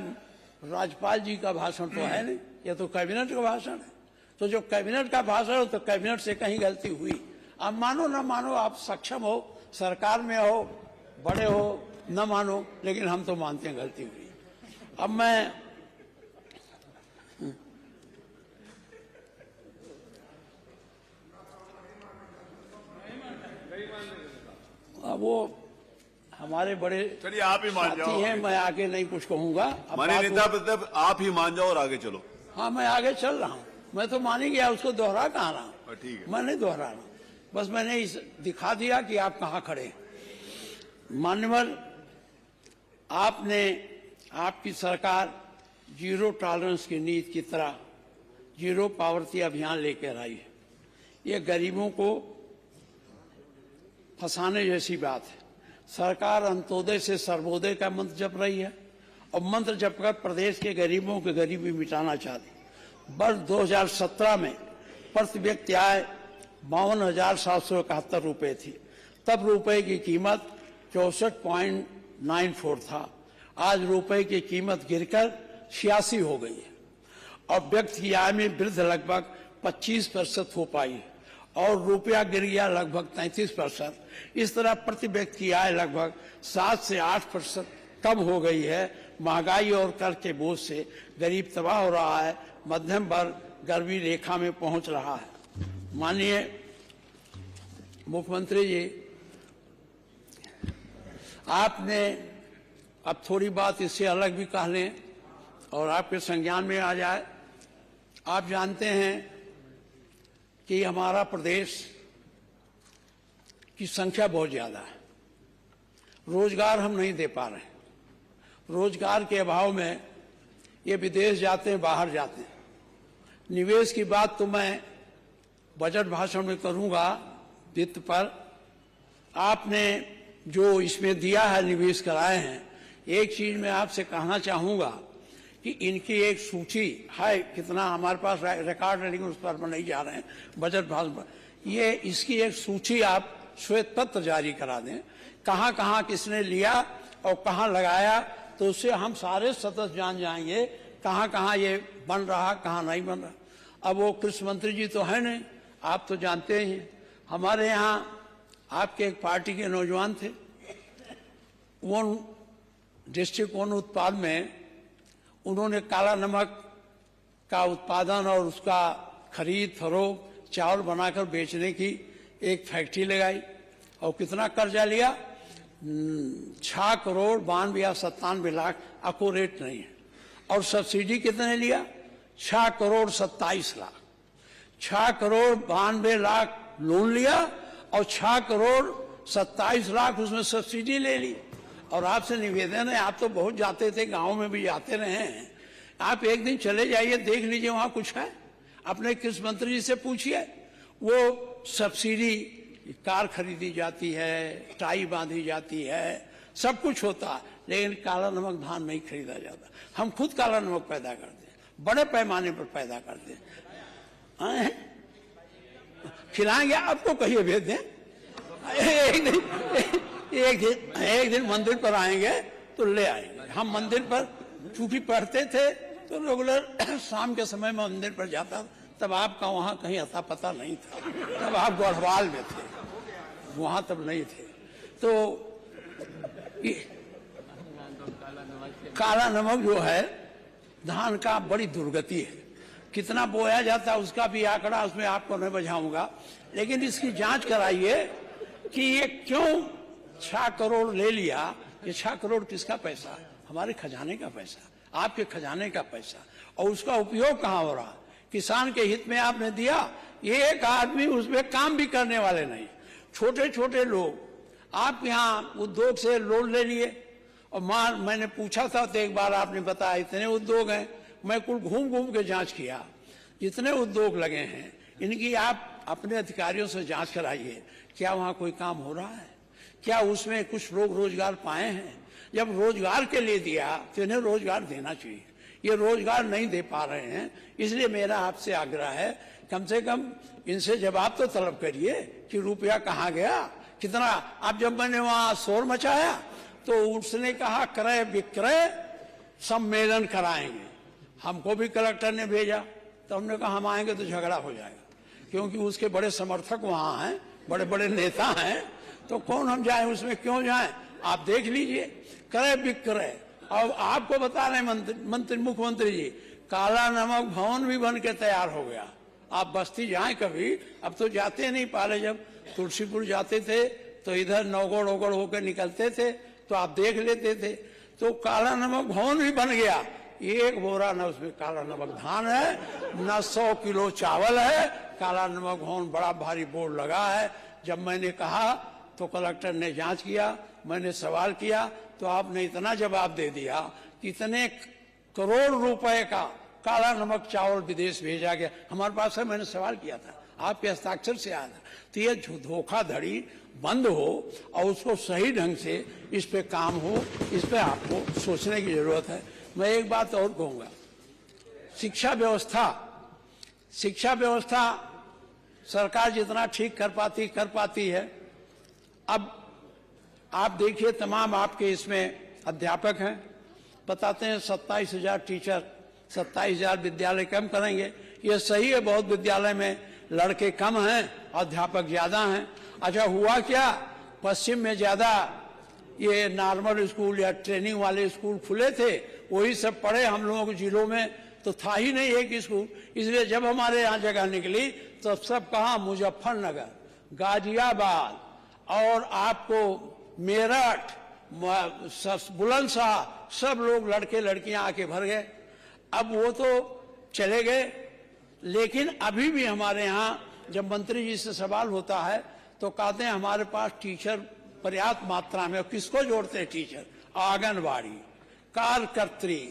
राज्यपाल जी का भाषण तो है नहीं, ये तो कैबिनेट का भाषण है। तो जो कैबिनेट का भाषण हो, तो कैबिनेट से कहीं गलती हुई, अब मानो न मानो, आप सक्षम हो, सरकार में हो, बड़े हो, न मानो, लेकिन हम तो मानते हैं गलती हुई। अब मैं वो हमारे बड़े चलिए आप ही मान जाओ, हैं, मैं आगे नहीं कुछ कहूंगा। माननीय नेता प्रतिपक्ष आप ही मान जाओ और आगे चलो। हाँ, मैं आगे चल रहा हूँ, मैं तो मान ही गया, उसको दोहरा कहाँ रहा हूँ, ठीक है, मैं नहीं दोहरा रहा, बस मैंने दिखा दिया कि आप कहाँ खड़े हैं। मान्यवर, आपकी सरकार जीरो टॉलरेंस की नीति की तरह जीरो पावर्टी अभियान लेकर आई है। ये गरीबों को फंसाने जैसी बात है। सरकार अंत्योदय से सर्वोदय का मंत्र जप रही है, और मंत्र जपकर प्रदेश के गरीबों की गरीबी मिटाना चाहती। वर्ष 2017 में प्रति व्यक्ति आय 52,771 रुपये थी। तब रुपए की कीमत 64.94 था। आज रुपए की कीमत गिरकर 86 हो गई है और व्यक्ति की आय में वृद्धि लगभग 25% हो पाई और रुपया गिर गया लगभग 33%। इस तरह प्रति व्यक्ति की आय लगभग 7 से 8% कम हो गई है। महंगाई और कर के बोझ से गरीब तबाह हो रहा है, मध्यम वर्ग गरीबी रेखा में पहुंच रहा है। माननीय मुख्यमंत्री जी, आपने अब थोड़ी बात इससे अलग भी कह लें और आपके संज्ञान में आ जाए। आप जानते हैं कि हमारा प्रदेश की संख्या बहुत ज्यादा है, रोजगार हम नहीं दे पा रहे हैं। रोजगार के अभाव में ये विदेश जाते हैं, बाहर जाते हैं। निवेश की बात तो मैं बजट भाषण में करूंगा वित्त पर। आपने जो इसमें दिया है, निवेश कराए हैं, एक चीज मैं आपसे कहना चाहूंगा कि इनकी एक सूची है, कितना हमारे पास रिकॉर्ड रेटिंग उस पर नहीं जा रहे हैं बजट भाषण पर। ये इसकी एक सूची आप श्वेत पत्र जारी करा दें, कहाँ कहाँ किसने लिया और कहाँ लगाया, तो उससे हम सारे सदस्य जान जाएंगे कहाँ कहाँ ये बन रहा, कहाँ नहीं बन रहा। अब वो कृषि मंत्री जी तो है नहीं, आप तो जानते ही हैं। हमारे यहाँ आपके एक पार्टी के नौजवान थे, वो डिस्ट्रिक्ट वन उत्पाद में उन्होंने काला नमक का उत्पादन और उसका खरीद फरोख्त चावल बनाकर बेचने की एक फैक्ट्री लगाई और कितना कर्जा लिया, 6 करोड़ 92 या 97 लाख, अकोरेट नहीं है। और सब्सिडी कितने लिया, 6 करोड़ 27 लाख। 6 करोड़ 92 लाख लोन लिया और 6 करोड़ 27 लाख उसमें सब्सिडी ले ली। और आपसे निवेदन है, आप तो बहुत जाते थे, गांव में भी जाते रहे हैं, आप एक दिन चले जाइए, देख लीजिए वहां कुछ है। अपने कृषि मंत्री जी से पूछिए, वो सब्सिडी, कार खरीदी जाती है, टाई बांधी जाती है, सब कुछ होता है, लेकिन काला नमक धान नहीं खरीदा जाता। हम खुद काला नमक पैदा करते हैं, बड़े पैमाने पर पैदा करते हैं। खिलाएंगे आपको, कहिए भेज दें। एक दिन मंदिर पर आएंगे तो ले आएंगे। हम मंदिर पर चूंकि पढ़ते थे तो रेगुलर शाम के समय में मंदिर पर जाता, तब आपका वहां कहीं अता पता नहीं था, तब आप गढ़वाल में थे, वहां तब नहीं थे। तो काला नमक जो है धान का बड़ी दुर्गति है। कितना बोया जाता है उसका भी आंकड़ा उसमें आपको नहीं बझाऊंगा, लेकिन इसकी जांच कराइए कि ये क्यों 6 करोड़ ले लिया। ये 6 करोड़ किसका पैसा? हमारे खजाने का पैसा, आपके खजाने का पैसा, और उसका उपयोग कहाँ हो रहा? किसान के हित में आपने दिया, ये एक आदमी उसमें काम भी करने वाले नहीं, छोटे छोटे लोग। आप यहाँ उद्योग से लोन ले लिए और मैंने पूछा था तो एक बार आपने बताया इतने उद्योग हैं। मैं कुल घूम घूम के जांच किया, जितने उद्योग लगे हैं इनकी आप अपने अधिकारियों से जांच कराइए, क्या वहाँ कोई काम हो रहा है, क्या उसमें कुछ लोग रोजगार पाए हैं। जब रोजगार के लिए दिया तो इन्हें रोजगार देना चाहिए, ये रोजगार नहीं दे पा रहे हैं। इसलिए मेरा आपसे आग्रह है, कम से कम इनसे जवाब तो तलब करिए कि रुपया कहाँ गया, कितना। अब जब मैंने वहां शोर मचाया तो उसने कहा क्रय विक्रय सम्मेलन कराएंगे। हमको भी कलेक्टर ने भेजा, तो हमने कहा हम आएंगे तो झगड़ा हो जाएगा, क्योंकि उसके बड़े समर्थक वहां हैं, बड़े बड़े नेता हैं, तो कौन हम जाएं उसमें, क्यों जाएं। आप देख लीजिए क्रय विक्रय। और आपको बता रहे मुख्यमंत्री जी, काला नमक भवन भी बन के तैयार हो गया। आप बस्ती जाएं कभी, अब तो जाते नहीं, पहले जब तुलसीपुर जाते थे तो इधर नौगढ़ ओगढ़ होकर निकलते थे तो आप देख लेते थे। तो काला नमक भवन भी बन गया। एक बोरा न उसमें काला नमक धान है, न 100 किलो चावल है, काला नमक भवन बड़ा भारी बोर्ड लगा है। जब मैंने कहा तो कलेक्टर ने जांच किया, मैंने सवाल किया तो आपने इतना जवाब दे दिया कि इतने करोड़ रुपए का काला नमक चावल विदेश भेजा गया। हमारे पास है, मैंने सवाल किया था, आपके हस्ताक्षर से आया था। तो ये धोखाधड़ी बंद हो और उसको सही ढंग से इस पे काम हो, इस पे आपको सोचने की जरूरत है। मैं एक बात और कहूंगा, शिक्षा व्यवस्था सरकार जितना ठीक कर पाती है। अब आप देखिए, तमाम आपके इसमें अध्यापक हैं, बताते हैं 27,000 टीचर, 27,000 विद्यालय कम करेंगे। ये सही है, बहुत विद्यालय में लड़के कम हैं, अध्यापक ज्यादा हैं। अच्छा, हुआ क्या, पश्चिम में ज्यादा ये नॉर्मल स्कूल या ट्रेनिंग वाले स्कूल खुले थे, वही सब पढ़े। हम लोगों के जिलों में तो था ही नहीं एक स्कूल, इसलिए जब हमारे यहाँ जगह निकली तो सब कहा मुजफ्फरनगर, गाजियाबाद और आपको मेरठ, बुलंदशहर, सब लोग लड़के लड़कियां आके भर गए। अब वो तो चले गए, लेकिन अभी भी हमारे यहाँ जब मंत्री जी से सवाल होता है तो कहते हैं हमारे पास टीचर पर्याप्त मात्रा में। किसको जोड़ते हैं टीचर? आंगनबाड़ी कार्यकर्त्री,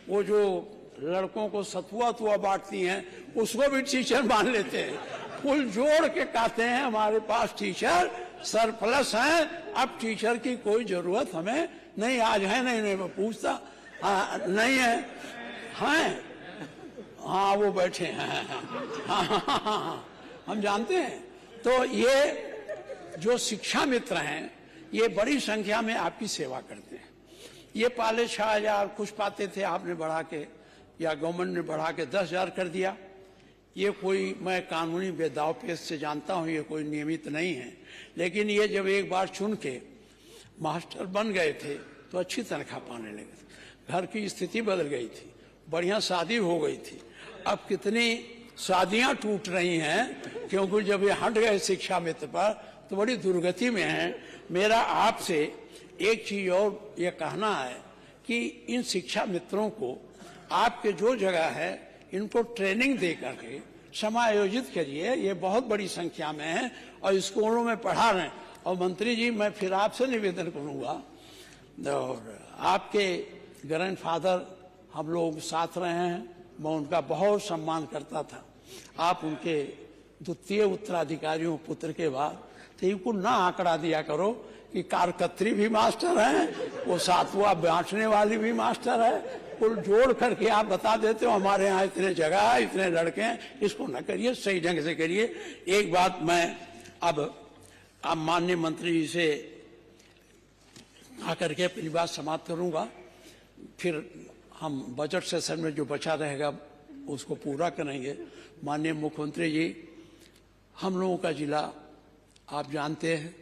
वो जो लड़कों को सतुआ बांटती हैं उसको भी टीचर मान लेते हैं। कुल जोड़ के कहते हैं हमारे पास टीचर सरप्लस हैं, अब टीचर की कोई जरूरत हमें नहीं। आज है नहीं मैं पूछता, नहीं है, हैं, हाँ वो बैठे हैं, हम जानते हैं। तो ये जो शिक्षा मित्र हैं ये बड़ी संख्या में आपकी सेवा करते हैं। ये पहले 6,000 कुछ पाते थे, आपने बढ़ा के या गवर्नमेंट ने बढ़ा के 10,000 कर दिया। ये कोई, मैं कानूनी बेदाव पेश से जानता हूँ, ये कोई नियमित नहीं है, लेकिन ये जब एक बार चुन के मास्टर बन गए थे तो अच्छी तनख्वाह पाने लगे थे। घर की स्थिति बदल गई थी, बढ़िया शादी हो गई थी। अब कितनी शादियां टूट रही हैं, क्योंकि जब ये हट गए शिक्षा मित्र पर तो बड़ी दुर्गति में है। मेरा आपसे एक चीज और ये कहना है कि इन शिक्षा मित्रों को आपके जो जगह है इनको ट्रेनिंग दे करके समायोजित करिए। ये बहुत बड़ी संख्या में है और स्कूलों में पढ़ा रहे हैं। और मंत्री जी, मैं फिर आपसे निवेदन करूंगा, और आपके ग्रैंडफादर हम लोग साथ रहे हैं, मैं उनका बहुत सम्मान करता था। आप उनके द्वितीय उत्तराधिकारियों पुत्र के बाद, तो इनको ना आंकड़ा दिया करो कि कारकत्री भी मास्टर हैं, वो सातवां बांटने वाली भी मास्टर है। कुल जोड़ करके आप बता देते हो हमारे यहाँ इतने जगह है, इतने लड़के हैं। इसको न करिए, सही ढंग से करिए। एक बात मैं अब माननीय मंत्री जी से आकर के अपनी बात समाप्त करूंगा, फिर हम बजट सेशन में जो बचा रहेगा उसको पूरा करेंगे। माननीय मुख्यमंत्री जी, हम लोगों का जिला आप जानते हैं,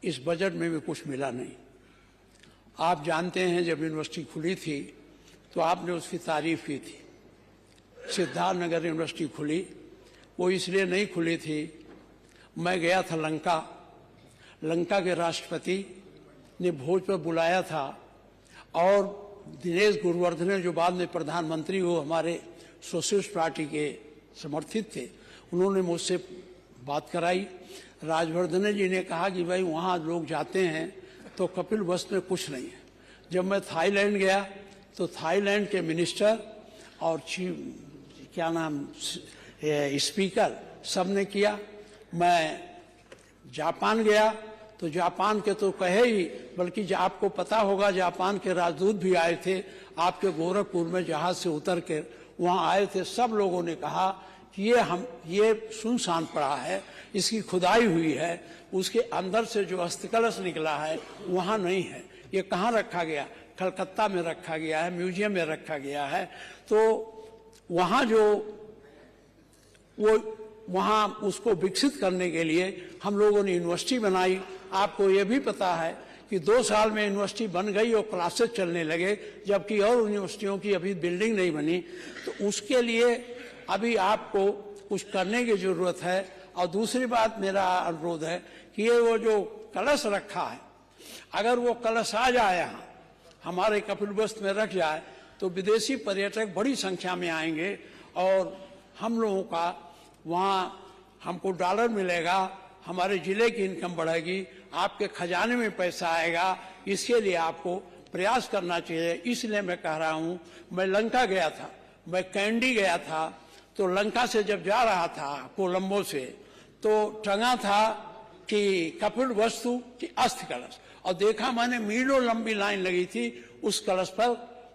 इस बजट में भी कुछ मिला नहीं। आप जानते हैं जब यूनिवर्सिटी खुली थी तो आपने उसकी तारीफ की थी। सिद्धार्थनगर यूनिवर्सिटी खुली, वो इसलिए नहीं खुली थी, मैं गया था लंका के राष्ट्रपति ने भोज पर बुलाया था, और दिनेश गुरुवर्धन ने जो बाद में प्रधानमंत्री वो हमारे सोशलिस्ट पार्टी के समर्थित थे, उन्होंने मुझसे बात कराई। राजवर्धन जी ने कहा कि भाई वहाँ लोग जाते हैं तो कपिल वस्तु में कुछ नहीं है। जब मैं थाईलैंड गया तो थाईलैंड के मिनिस्टर और चीफ क्या नाम स्पीकर सब ने किया। मैं जापान गया तो जापान के तो कहे ही, बल्कि आपको पता होगा जापान के राजदूत भी आए थे, आपके गोरखपुर में जहाज से उतर कर वहाँ आए थे। सब लोगों ने कहा कि ये सुनसान पड़ा है, इसकी खुदाई हुई है, उसके अंदर से जो अस्थकलश निकला है वहाँ नहीं है। ये कहाँ रखा गया? कलकत्ता में रखा गया है, म्यूजियम में रखा गया है। तो वहाँ जो वहाँ उसको विकसित करने के लिए हम लोगों ने यूनिवर्सिटी बनाई। आपको ये भी पता है कि 2 साल में यूनिवर्सिटी बन गई और क्लासेस चलने लगे, जबकि और यूनिवर्सिटियों की अभी बिल्डिंग नहीं बनी। तो उसके लिए अभी आपको कुछ करने की जरूरत है। और दूसरी बात मेरा अनुरोध है कि ये वो जो कलश रखा है, अगर वो कलश आ जाए यहाँ हमारे कपिलवस्तु में रख जाए तो विदेशी पर्यटक बड़ी संख्या में आएंगे और हम लोगों का वहाँ हमको डॉलर मिलेगा, हमारे जिले की इनकम बढ़ेगी, आपके खजाने में पैसा आएगा। इसके लिए आपको प्रयास करना चाहिए। इसलिए मैं कह रहा हूँ, मैं लंका गया था, मैं कैंडी गया था, तो लंका से जब जा रहा था कोलंबो से, तो टंगा था कि कपिल वस्तु की अस्थि कलश, और देखा मैंने मीलों लंबी लाइन लगी थी उस कलश पर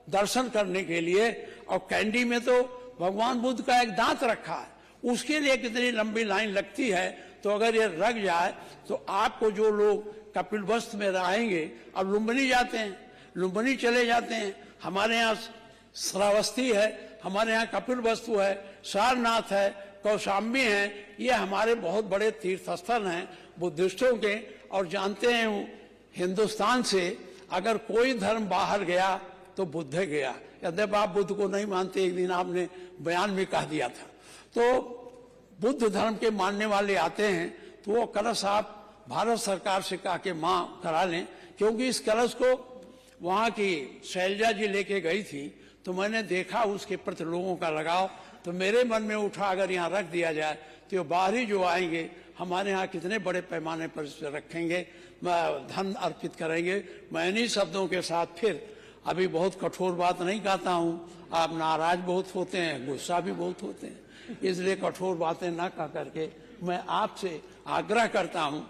दर्शन करने के लिए। और कैंडी में तो भगवान बुद्ध का एक दांत रखा है, उसके लिए कितनी लंबी लाइन लगती है। तो अगर ये रख जाए तो आपको जो लोग कपिलवस्त में रहेंगे, अब लुम्बिनी जाते हैं, लुम्बिनी चले जाते हैं, हमारे यहाँ श्रावस्ती है, हमारे यहाँ कपिलवस्तु है, सारनाथ है, कौशाम्बी है, ये हमारे बहुत बड़े तीर्थ स्थल हैं बुद्धिस्टों के। और जानते हैं हिंदुस्तान से अगर कोई धर्म बाहर गया तो बुद्ध गया। यद्यप आप बुद्ध को नहीं मानते, एक दिन आपने बयान में कह दिया था। तो बुद्ध धर्म के मानने वाले आते हैं तो वो कलश आप भारत सरकार से कहा के मां करा लें, क्योंकि इस कलश को वहां की शैलजा जी लेके गई थी तो मैंने देखा उसके प्रति लोगों का लगाव। तो मेरे मन में उठा अगर यहाँ रख दिया जाए तो बाहरी जो आएंगे हमारे यहाँ कितने बड़े पैमाने पर इसे रखेंगे, धन अर्पित करेंगे। मैं इन्हीं शब्दों के साथ फिर अभी बहुत कठोर बात नहीं कहता हूँ, आप नाराज बहुत होते हैं, गुस्सा भी बहुत होते हैं, इसलिए कठोर बातें ना कह करके मैं आपसे आग्रह करता हूँ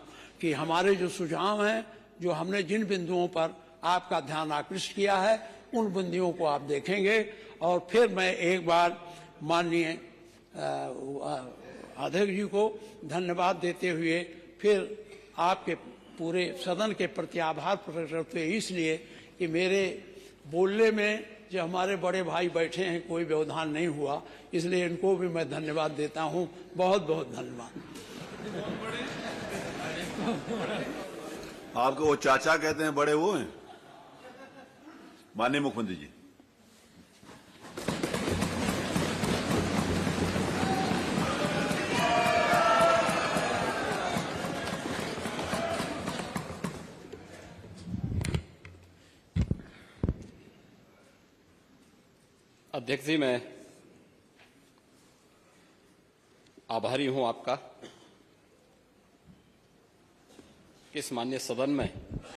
कि हमारे जो सुझाव हैं, जो हमने जिन बिंदुओं पर आपका ध्यान आकृष्ट किया है, उन बिंदुओं को आप देखेंगे। और फिर मैं एक बार माननीय अध्यक्ष जी को धन्यवाद देते हुए फिर आपके पूरे सदन के प्रति आभार प्रकट करते हुए, इसलिए कि मेरे बोलने में जो हमारे बड़े भाई बैठे हैं कोई व्यवधान नहीं हुआ, इसलिए इनको भी मैं धन्यवाद देता हूं। बहुत बहुत धन्यवाद। आपको वो चाचा कहते हैं, बड़े वो हैं माननीय मुख्यमंत्री जी। अध्यक्ष जी, मैं आभारी हूं आपका कि इस माननीय सदन में